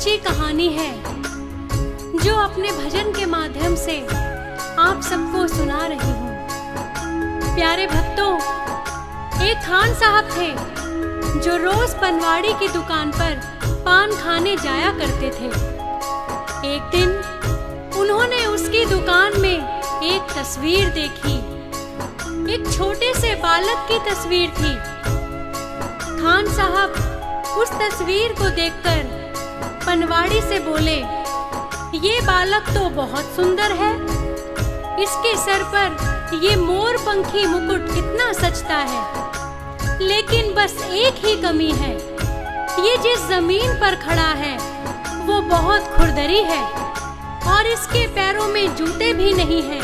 सच्ची कहानी है जो अपने भजन के माध्यम से आप सबको सुना रही हूँ। प्यारे भक्तों, एक खान साहब थे जो रोज पनवाड़ी की दुकान पर पान खाने जाया करते थे। एक दिन उन्होंने उसकी दुकान में एक तस्वीर देखी। एक छोटे से बालक की तस्वीर थी। खान साहब उस तस्वीर को देखकर पनवाड़ी से बोले, ये बालक तो बहुत सुंदर है। इसके सर पर ये मोर पंखी मुकुट कितना सजता है। लेकिन बस एक ही कमी है, ये जिस जमीन पर खड़ा है वो बहुत खुरदरी है और इसके पैरों में जूते भी नहीं हैं।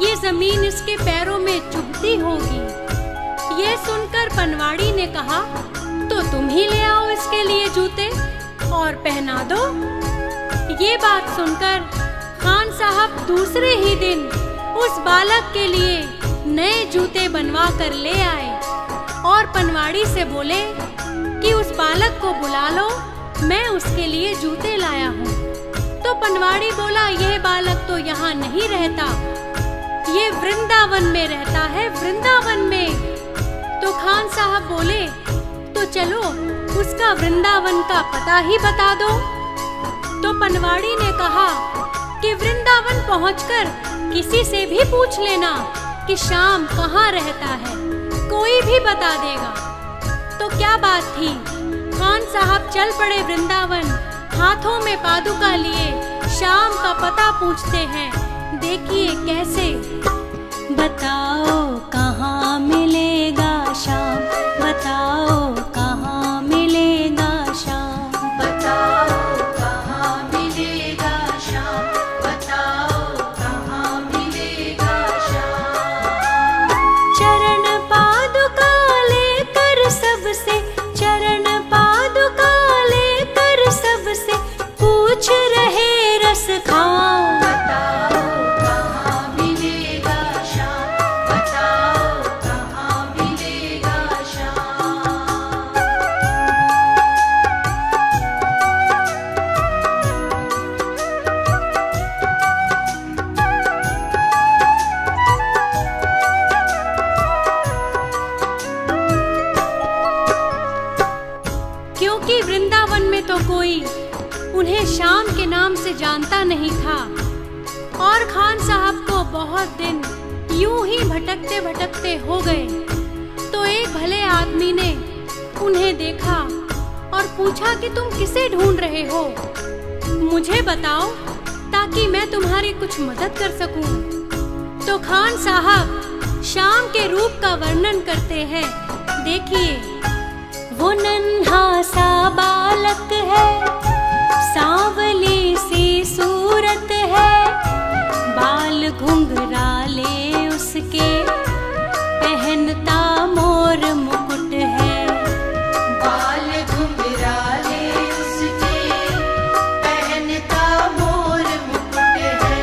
ये जमीन इसके पैरों में चुभती होगी। ये सुनकर पनवाड़ी ने कहा, तो तुम ही ले आओ इसके लिए जूते और पहना दो। ये बात सुनकर खान साहब दूसरे ही दिन उस बालक के लिए नए जूते बनवा कर ले आए और पनवाड़ी से बोले कि उस बालक को बुला लो, मैं उसके लिए जूते लाया हूँ। तो पनवाड़ी बोला, यह बालक तो यहाँ नहीं रहता, ये वृंदावन में रहता है, वृंदावन में। तो खान साहब बोले, तो चलो उसका वृंदावन का पता ही बता दो। तो पनवाड़ी ने कहा कि वृंदावन पहुंचकर किसी से भी पूछ लेना कि श्याम कहाँ रहता है, कोई भी बता देगा। तो क्या बात थी, खान साहब चल पड़े वृंदावन। हाथों में पादुका लिए श्याम का पता पूछते हैं। देखिए कैसे। बताओ कहाँ मिलेगा श्याम, बताओ कहाँ मिलेगा श्याम, बताओ कहाँ मिलेगा श्याम, बताओ कहाँ मिलेगा श्याम। चरण पादुका लेकर सबसे, चरण पादुका लेकर सबसे पूछ रहे रस खाओ। बताओ कहाँ मिलेगा श्याम, बताओ कहाँ मिलेगा श्याम। क्योंकि वृंदावन में तो कोई उन्हें श्याम के नाम से जानता नहीं था और खान साहब को बहुत दिन यूं ही भटकते भटकते हो गए। तो एक भले आदमी ने उन्हें देखा और पूछा कि तुम किसे ढूंढ रहे हो, मुझे बताओ ताकि मैं तुम्हारी कुछ मदद कर सकूं। तो खान साहब श्याम के रूप का वर्णन करते हैं। देखिए, वो नन्हा सा बालक है, सांवली सी सूरत है, बाल घुंघराले उसके, पहनता मोर मुकुट है। बाल घुंघराले उसके, पहनता मोर मुकुट है।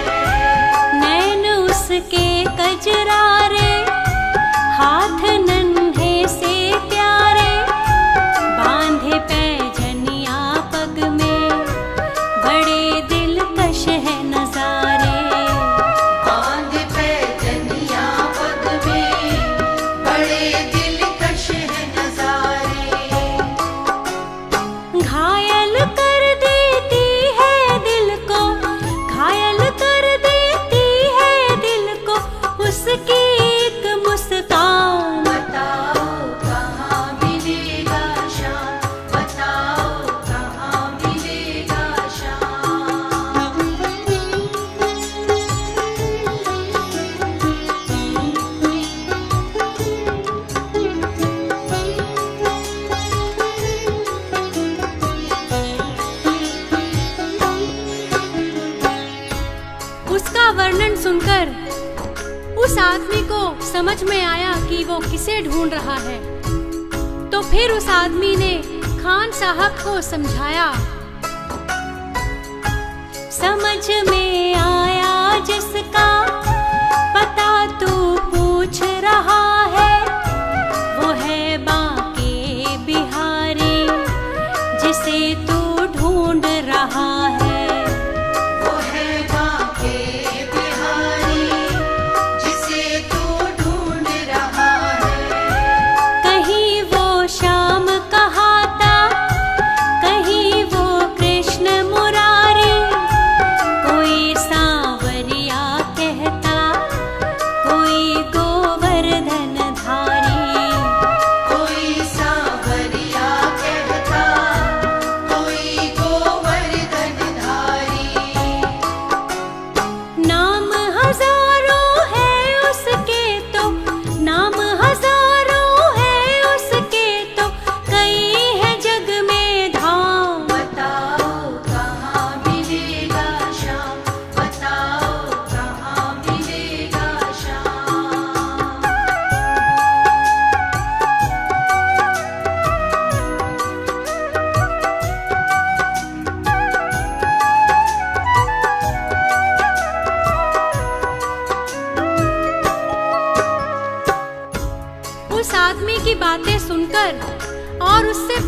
नैन उसके कजरारे, हाथ नन्हे से प्यारे, बांधे पैजनिया पग में, बड़े दिलकश है नजारे। बांधे पैजनिया पग में, बड़े दिलकश है नजारे। घायल कर देती है दिल को, घायल कर देती है दिल को उसकी एक मुस्कान। बताओ कहाँ मिलेगा श्याम, बताओ कहाँ मिलेगा श्याम। उसका वर्णन सुनकर उस आदमी को समझ में आया कि वो किसे ढूंढ रहा है। तो फिर उस आदमी ने खान साहब को समझाया। समझ में आया जिसका पता तू पूछ रहा है, वो है बांके बिहारी जिसे तू ढूंढ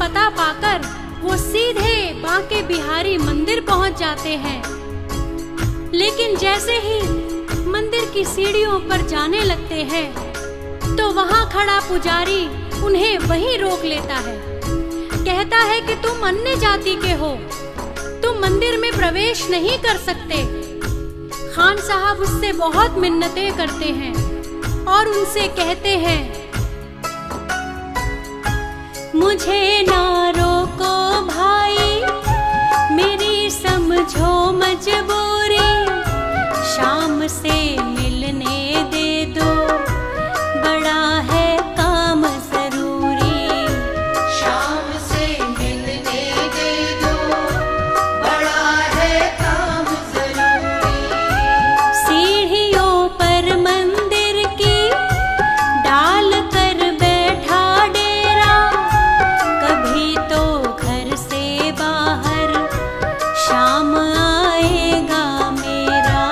पता पाकर वो सीधे बांके बिहारी मंदिर पहुंच जाते हैं। लेकिन जैसे ही मंदिर की सीढ़ियों पर जाने लगते हैं तो वहां खड़ा पुजारी उन्हें वहीं रोक लेता है। कहता है कि तुम अन्य जाति के हो, तुम मंदिर में प्रवेश नहीं कर सकते। खान साहब उससे बहुत मिन्नतें करते हैं और उनसे कहते हैं, मुझे ना रोको भाई, मेरी समझो मजबूरी, शाम से मिलने दे दो, बड़ा है काम जरूरी। शाम से मिलने दे दो, बड़ा है काम जरूरी। सीढ़ियों पर मंदिर की डाल कर बैठा डेरा, कभी तो घर से बाहर शाम आएगा मेरा।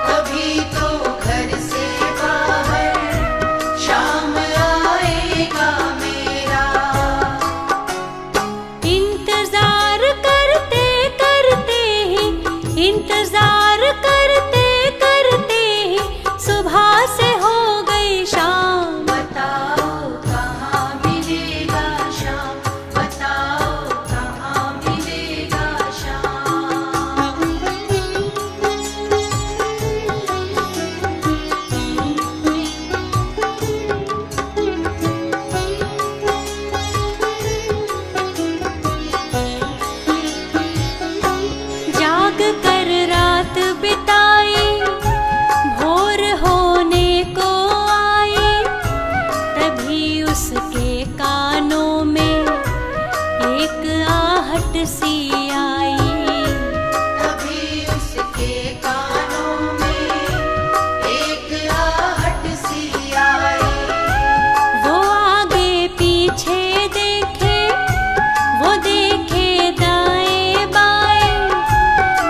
कभी तो घर से बाहर शाम आएगा मेरा। इंतजार करते करते ही, इंतजार करते करते ही सुबह से हो गई शाम। बताओ कहाँ मिलेगा शाम, बताओ कहाँ मिलेगा शाम। जाग कर रात बिताई, भोर होने को आई, तभी उसके कानों में एक आहट सी आई। तभी उसके कानों में एक आहट सी आई। वो आगे पीछे देखे, वो देखे दाएं बाएं,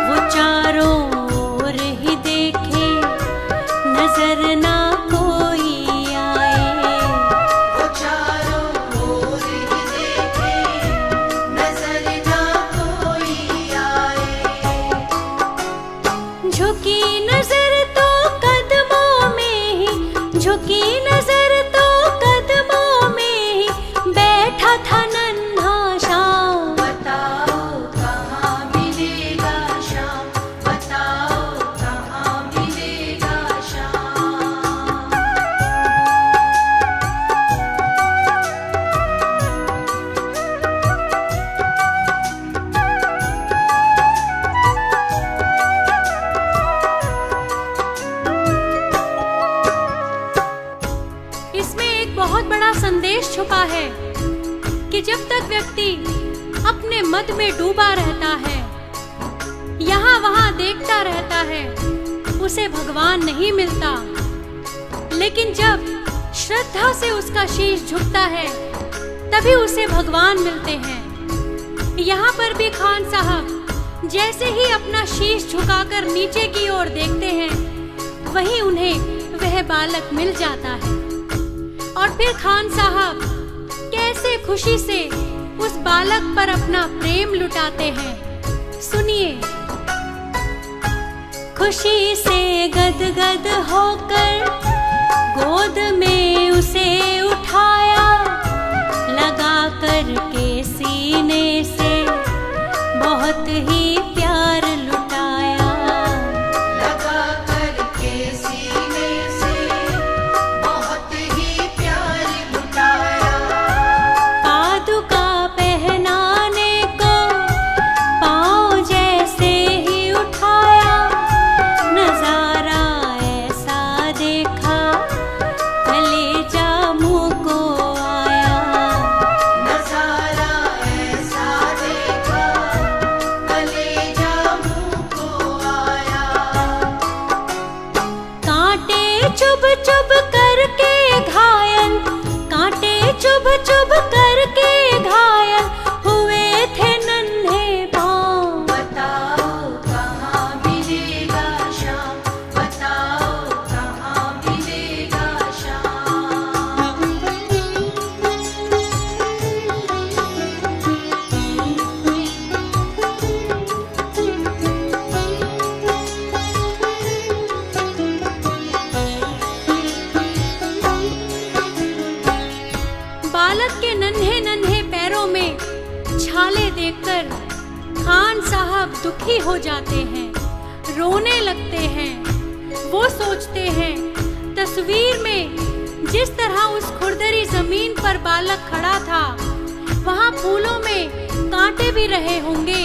वो चारों ओर ही देखे, नजर ना कोई आए। वो चारों ओर ही देखे, नजर ना कोई आए। झुकी नजर तो कदमों में ही, झुकी नजर तो कदमों में ही बैठा था नन्हा शाम। बताओ कहाँ मिलेगा शाम, बताओ कहाँ मिलेगा शाम। इसमें एक बहुत बड़ा संदेश छुपा है कि जब तक व्यक्ति अपने मत में डूबा रहता है, यहाँ वहाँ देखता रहता है, उसे भगवान नहीं मिलता। लेकिन जब श्रद्धा से उसका शीश झुकता है, तभी उसे भगवान मिलते हैं। यहाँ पर भी खान साहब जैसे ही अपना शीश झुकाकर नीचे की ओर देखते हैं, वहीं उन्हें वह बालक मिल जाता है। और फिर खान साहब कैसे खुशी से उस बालक पर अपना प्रेम लुटाते हैं, सुनिए। खुशी से गदगद होकर गोद में उसे उठाया, लगा कर के सीने से बहुत ही प्यार लुटाया। लगा कर के सीने से बहुत ही प्यार लुटाया। पादुका पहनाने को पाँव जैसे ही उठाया, नजारा ऐसा देखा कलेजा मुँह को आया। नजारा ऐसा देखा कलेजा मुँह छाले देखकर खान साहब दुखी हो जाते हैं, रोने लगते हैं। वो सोचते हैं तस्वीर में जिस तरह उस खुरदरी जमीन पर बालक खड़ा था, वहाँ फूलों में कांटे भी रहे होंगे।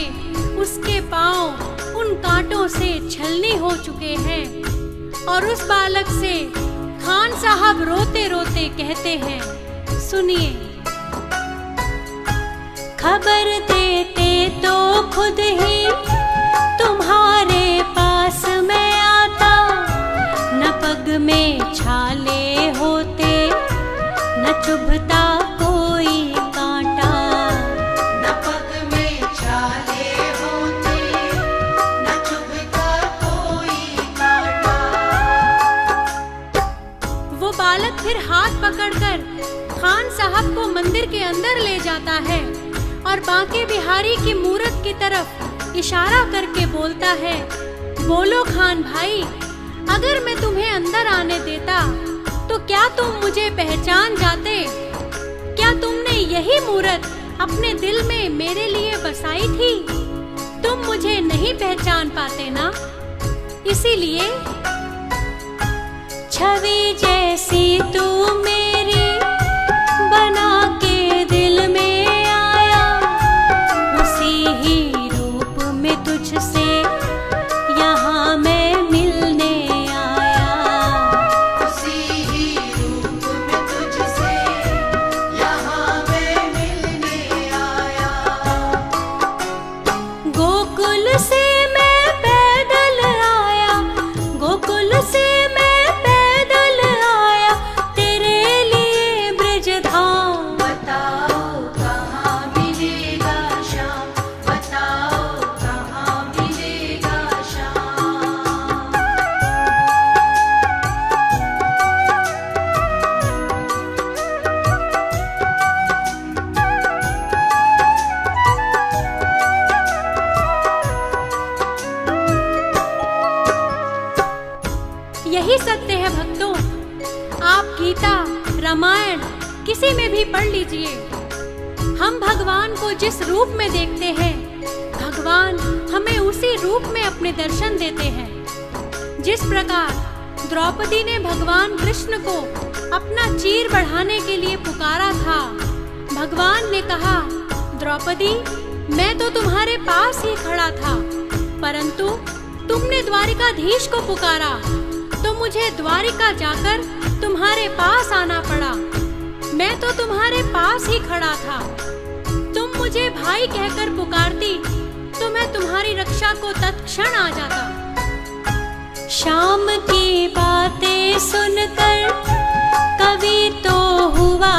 उसके पांव उन कांटों से छलनी हो चुके हैं और उस बालक से खान साहब रोते रोते कहते हैं, सुनिए। खबर देते तो खुद ही तुम्हारे पास मैं आता, न पग में छाले होते न चुभता कोई कांटा। न पग में छाले होते न चुभता कोई कांटा। वो बालक फिर हाथ पकड़कर खान साहब को मंदिर के अंदर ले जाता है और बांके बिहारी की मूरत की तरफ इशारा करके बोलता है, बोलो खान भाई, अगर मैं तुम्हें अंदर आने देता तो क्या तुम मुझे पहचान जाते? क्या तुमने यही मूरत अपने दिल में मेरे लिए बसाई थी? तुम मुझे नहीं पहचान पाते ना? इसीलिए छवि जैसी तू मेरी बना के दिल में आया, उसी ही रूप में तुझसे यहाँ मैं मिलने आया। उसी ही रूप में तुझसे यहाँ मैं मिलने आया। गोकुल से मैं पैदल आया, गोकुल से मैं पैदल आया, तेरे लिए ब्रजधाम। बताओ कहाँ मिलेगा श्याम, बताओ कहाँ मिलेगा श्याम। यही सत्य है भक्तों। आप गीता, रामायण किसी में भी पढ़ लीजिए, हम भगवान को जिस रूप में देखते हैं, भगवान हमें उसी रूप में अपने दर्शन देते हैं। जिस प्रकार द्रौपदी ने भगवान कृष्ण को अपना चीर बढ़ाने के लिए पुकारा था, भगवान ने कहा, द्रौपदी, मैं तो तुम्हारे पास ही खड़ा था, परंतु तुमने द्वारिकाधीश को पुकारा तो मुझे द्वारिका जाकर तुम्हारे पास आना पड़ा। मैं तो तुम्हारे पास ही खड़ा था। तुम मुझे भाई कहकर पुकारती तो मैं तुम्हारी रक्षा को तत्क्षण आ जाता। शाम की बातें सुनकर कवि तो हुआ